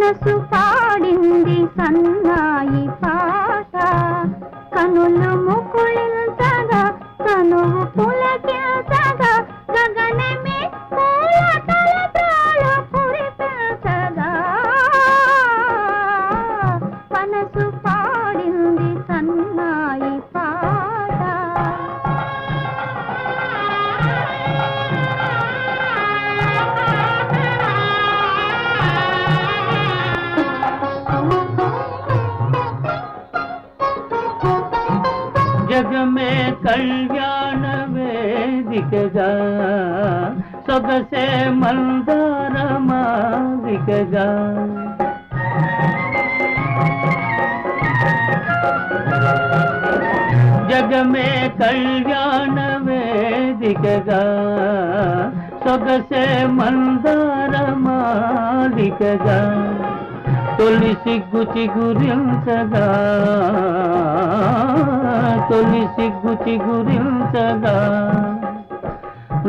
మనసు పాడింది సన్నాయి పాట కనులు ముకుళించగా కనువు పులకించగా గగనమే పూల కలతాలు కురిపించగా మనసు పాడింది సన్నాయి పాట. जग में कल्याण वेदिकगा सొగసే మందార మాదికగా जग में कल्याण वेदिकगा సొగసే మందార మాదికగా తొలి సిగ్గు చిగురించగా తొలి సిగ్గు చిగురించగా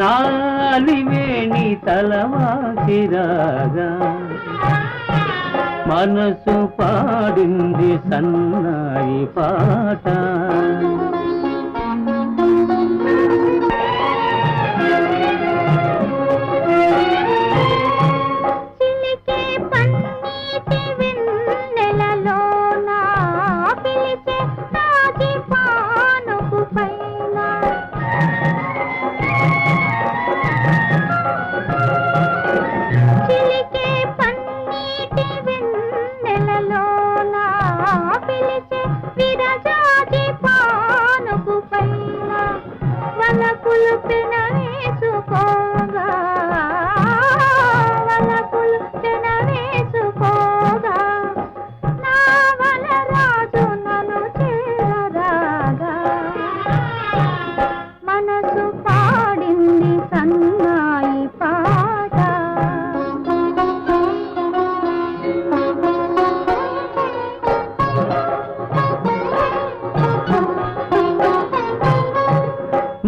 నాలివేణి తలవాచిరాగా మనసు పాడింది సన్నాయి పాట.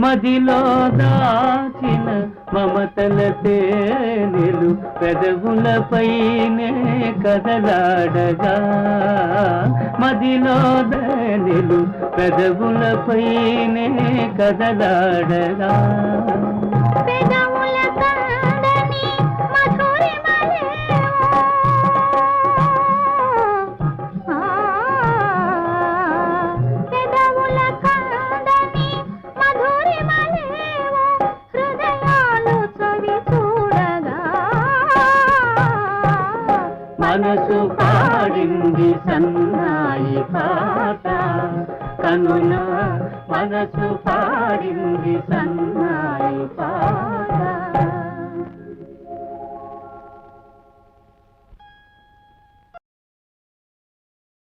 మదిలో దాచిన మమతల తేనెలు పెదవులపైనే కదలాడగా మదిలో తేనెలు పెదవులపైనే కదలాడగా మనసు పాడింది సన్నాయి పాట కనుల మనసు పాడింది సన్నాయి పాట.